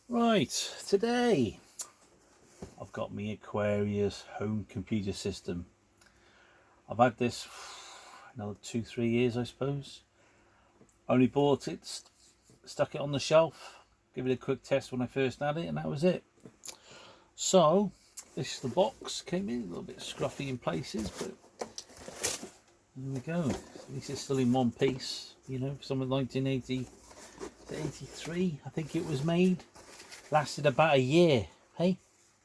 Right, today I've got my Aquarius home computer system. I've had this another 2-3 years, I suppose. Only bought it, stuck it on the shelf, give it a quick test when I first had it, and that was it. So, this is the box. Came in a little bit scruffy in places, but there we go. At least it's still in one piece. You know, something 1980 to 83, I think it was made. Lasted about a year. Hey,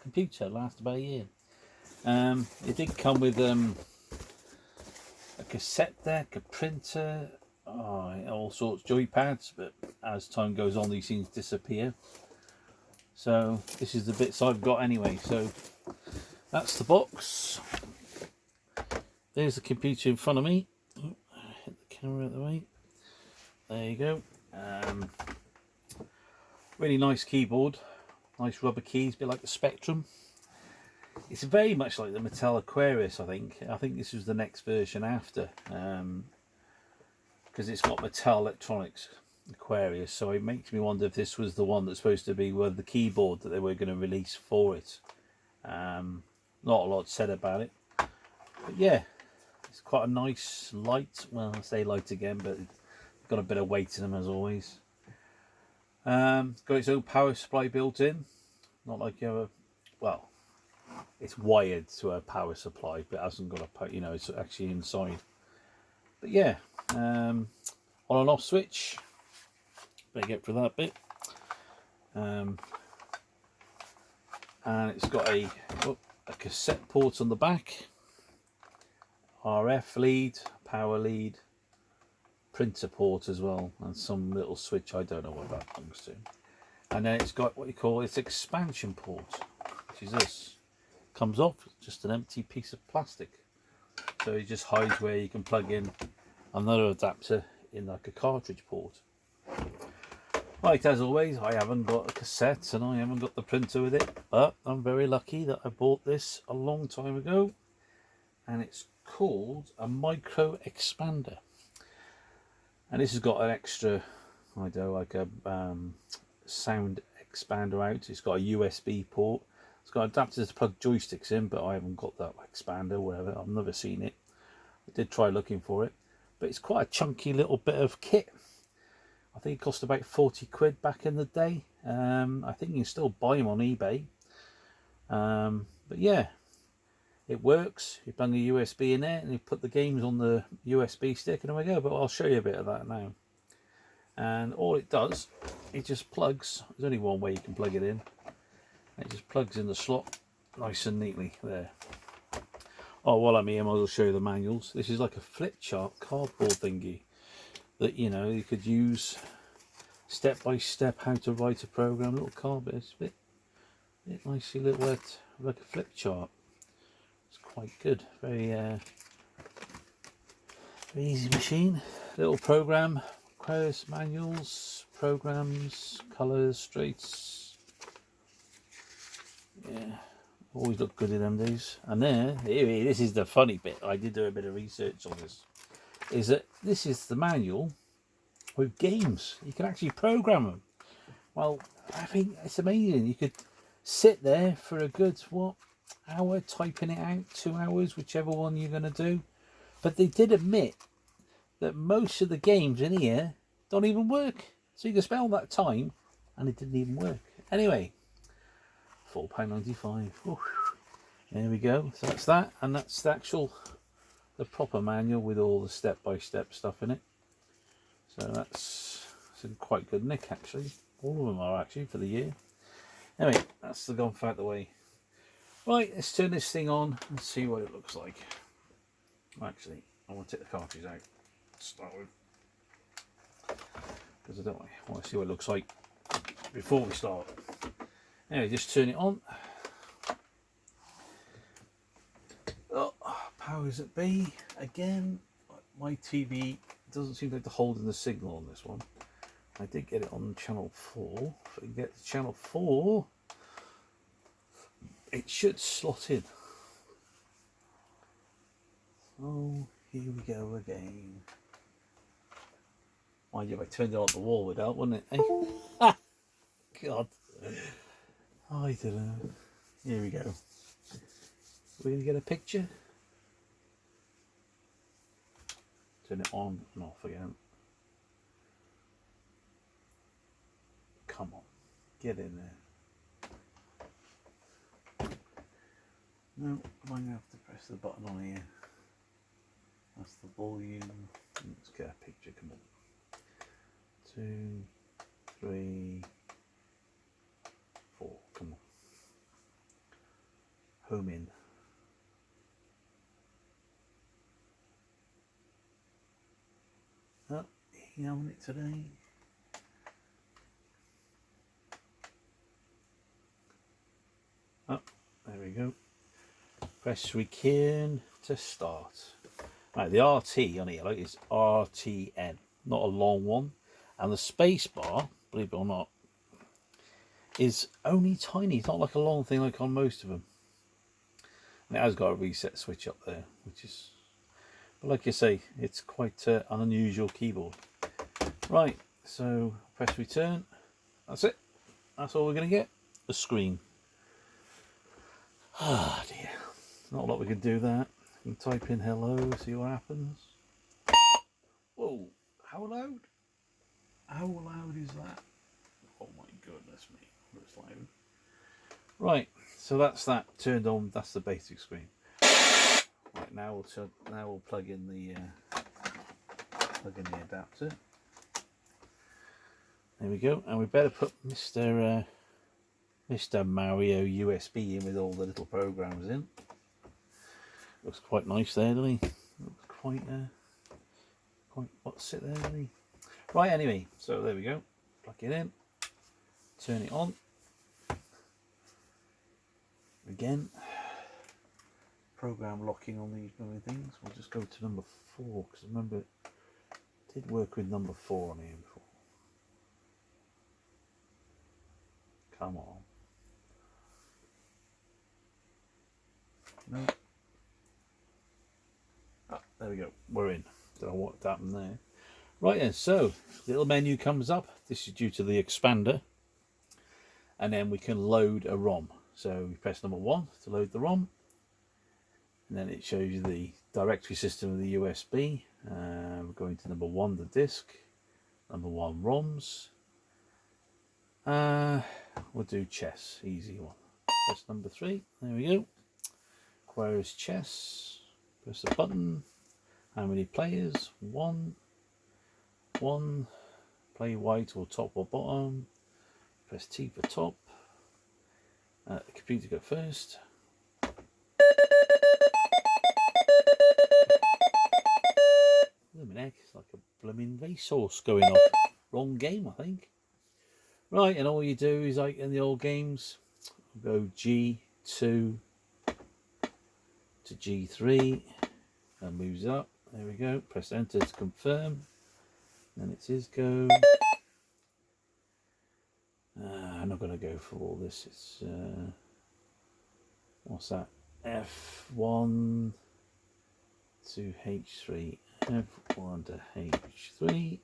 computer lasted about a year. It did come with a cassette deck, a printer, all sorts of joypads, but as time goes on these things disappear. So this is the bits I've got anyway. So that's the box. There's the computer in front of me. Oh, hit the camera out of the way. There you go. Really nice keyboard. Nice rubber keys, a bit like the Spectrum. It's very much like the Mattel Aquarius, I think. I think this was the next version after. Because it's got Mattel Electronics Aquarius. So it makes me wonder if this was the one that's supposed to be with the keyboard that they were going to release for it. Not a lot said about it. But yeah, it's quite a nice light. Well, I say light again, but it's got a bit of weight in them as always. It's got its own power supply built in. Not like you have a... Well, it's wired to a power supply, but it hasn't got a... You know, it's actually inside. But yeah, on and off switch. Better get for that bit. And it's got a cassette port on the back. RF lead, power lead, printer port as well, and some little switch, I don't know what that belongs to. And then it's got what you call its expansion port, which is this. Comes off, just an empty piece of plastic. So it just hides where you can plug in another adapter in like a cartridge port. Right, as always, I haven't got a cassette and I haven't got the printer with it, but I'm very lucky that I bought this a long time ago, and it's called a micro expander. And this has got an extra, I don't know, like a sound expander out. It's got a USB port. It's got adapters to plug joysticks in, but I haven't got that expander, whatever. I've never seen it. I did try looking for it, but it's quite a chunky little bit of kit. I think it cost about 40 quid back in the day. I think you can still buy them on eBay. But yeah, it works. You plug a USB in there and you put the games on the USB stick and there we go. But I'll show you a bit of that now. And all it does, it just plugs. There's only one way you can plug it in. It just plugs in the slot nice and neatly there. Oh, while I'm here, I'll show you the manuals. This is like a flip chart cardboard thingy that, you know, you could use step by step how to write a program. Little cardboard. It's a bit nicely lit, like a flip chart. It's quite good. Very easy machine. Little program. Aquarius manuals, programs, colours, straights. Yeah, always look good in them days. And this is the funny bit. I did do a bit of research on this. Is that this is the manual with games. You can actually program them. Well, I think it's amazing. You could sit there for a good, hour typing it out, 2 hours, whichever one you're going to do. But they did admit that most of the games in here don't even work. So you can spend all that time and it didn't even work. Anyway, £4.95. There we go. So that's that. And that's the proper manual with all the step-by-step stuff in it. So that's in quite good nick actually. All of them are actually for the year. Anyway, that's the gone out the way. Right, let's turn this thing on and see what it looks like. Actually, I want to take the cartridge out to start with, because I want to see what it looks like before we start. Anyway, just turn it on. Oh, powers it be again. My TV doesn't seem like to hold in the signal on this one. I did get it on channel 4. If I can get to channel 4, it should slot in. Oh, here we go again. Mind you, if I turned it on the wall, would help, wouldn't it? Eh? God. I don't know. Here we go. We're going to get a picture. Turn it on and off again. Come on, get in there. No, I'm going to have to press the button on here. That's the volume. Let's get a picture, come on. 2, 3, 4, come on. Home in. Oh, you on it today? Oh, there we go. Press return to start. Right, the RT on here is RTN, not a long one. And the space bar, believe it or not, is only tiny. It's not like a long thing like on most of them. And it has got a reset switch up there, which is, but like you say, it's quite an unusual keyboard. Right, so press return. That's it. That's all we're going to get. The screen. Ah, dear. Not a lot we can do that. We can type in hello, see what happens. Whoa, how loud? How loud is that? Oh my goodness me, that's loud. Right, so that's that turned on. That's the basic screen. Right, now we'll plug in the adapter. There we go, and we better put Mr. Mario USB in with all the little programs in. Looks quite nice there, doesn't he? Looks quite what's it there, doesn't he? Right, anyway, so there we go. Plug it in, turn it on. Again, program locking on these blooming things. We'll just go to number 4 because remember it did work with number 4 on here before. Come on. No. Oh, there we go. We're in. Don't know what happened there. Right then, so little menu comes up. This is due to the expander, and then we can load a ROM. So we press number 1 to load the ROM, and then it shows you the directory system of the USB. We're going to number 1, the disk. Number 1, ROMs. We'll do chess, easy one. Press number 3. There we go. Aquarius chess. Press the button. How many players? 1. 1. Play white or top or bottom. Press T for top. The computer go first. Blooming heck, it's like a blooming racehorse going off. Wrong game, I think. Right, and all you do is like in the old games, go G2 to G3 and moves up. There we go. Press enter to confirm. Then it says go. I'm not going to go for all this. It's what's that? F1 to H3. F1 to H3.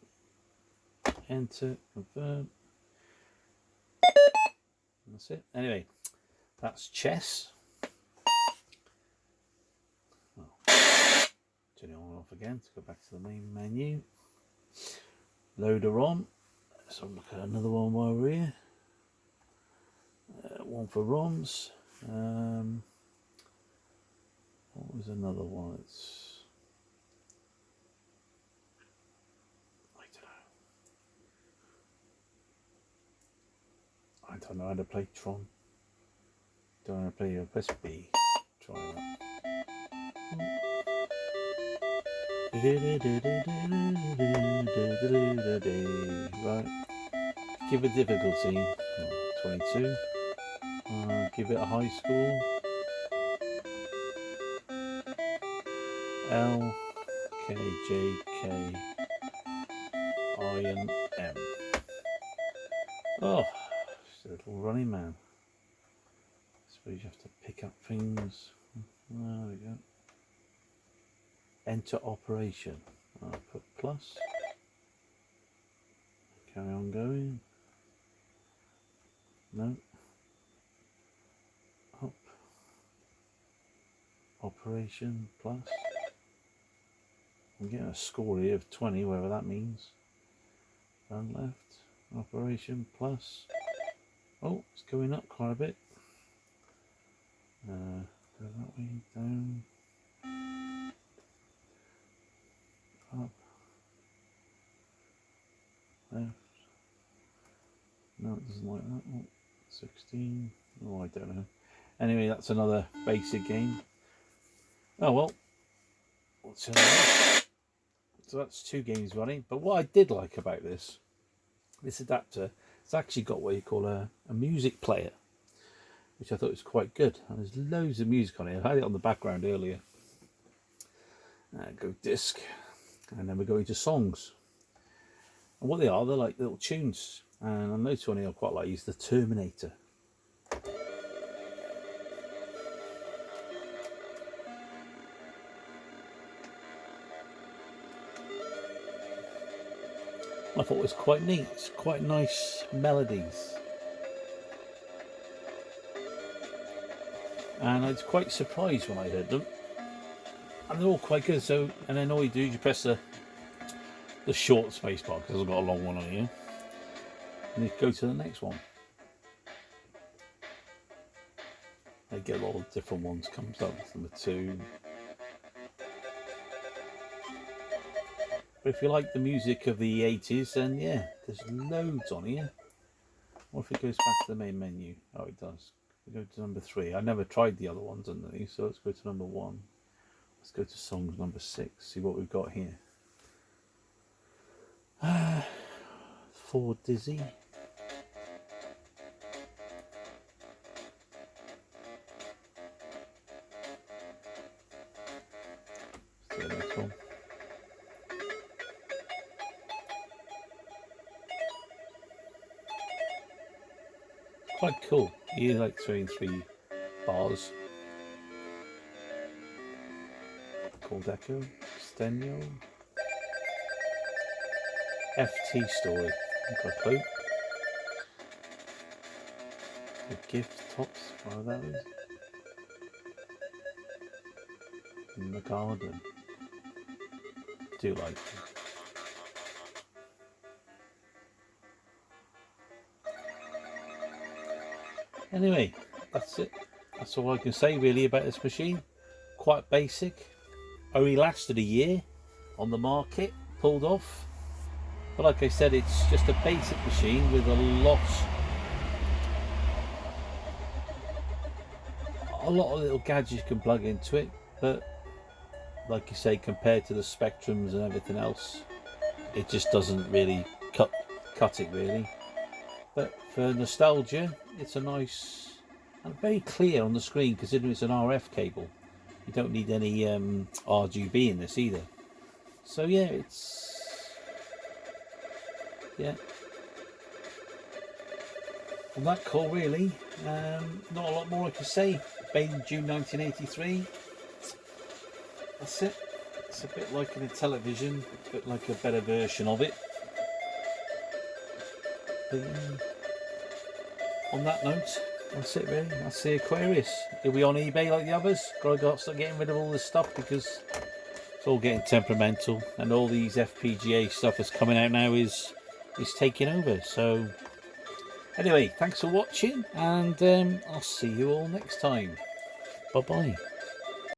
Enter, confirm. That's it. Anyway, that's chess. Oh. Turn it on and off again to go back to the main menu. Load a ROM. So look at another one while we're here. One for ROMs. What was another one? It's I don't know how to play Tron. Don't know how to play press B. Try that. Right. Give a difficulty. 22. Give it a high score. L K J K I and M. Oh, just a little running man. I suppose you have to pick up things. There we go. Enter operation. I'll put plus. Carry on going. No. Up. Operation plus. I'm getting a score here of 20, whatever that means. Down left. Operation plus. Oh, it's going up quite a bit. Go that way, down. Up. Left. No, it doesn't like that. Oh, 16. Oh, I don't know. Anyway, that's another basic game. Oh well. What's in there? So that's 2 games running. But what I did like about this adapter, it's actually got what you call a music player, which I thought was quite good. And there's loads of music on it. I had it on the background earlier. Go disc, and then we're going to songs. And what they are, they're like little tunes. And I noticed one I quite like is the Terminator. I thought it was quite neat. It's quite nice melodies. And I was quite surprised when I heard them. And they're all quite good. So, and then all you do is you press the short space bar, because I've got a long one on here. And you go to the next one. I get a lot of different ones. Comes up with number 2. But if you like the music of the 80s, then yeah, there's loads on here. What if it goes back to the main menu? Oh, it does. We go to number 3. I never tried the other ones underneath, so let's go to number 1. Let's go to songs number 6. See what we've got here. For Dizzy. Let's do the next one. Quite cool. You like 3 and 3 bars. Called Echo, Stenio, FT Story. I've got a clue. The gift tops, what that is. In the garden. Do like it. Anyway, that's it. That's all I can say really about this machine. Quite basic. Only lasted a year on the market, pulled off. But like I said, it's just a basic machine with a lot of little gadgets you can plug into it. But like you say, compared to the Spectrums and everything else, it just doesn't really cut it really. But for nostalgia, it's a nice and very clear on the screen, considering it's an RF cable. You don't need any RGB in this either. So yeah, on that call really, not a lot more I can say. Made in June 1983. That's it. It's a bit like an Intellivision, a bit like a better version of it. But, on that note, that's it really. That's the Aquarius. It'll be on eBay like the others. Gotta start getting rid of all this stuff because it's all getting temperamental, and all these FPGA stuff that's coming out now is taking over. So anyway, thanks for watching, and I'll see you all next time. Bye bye.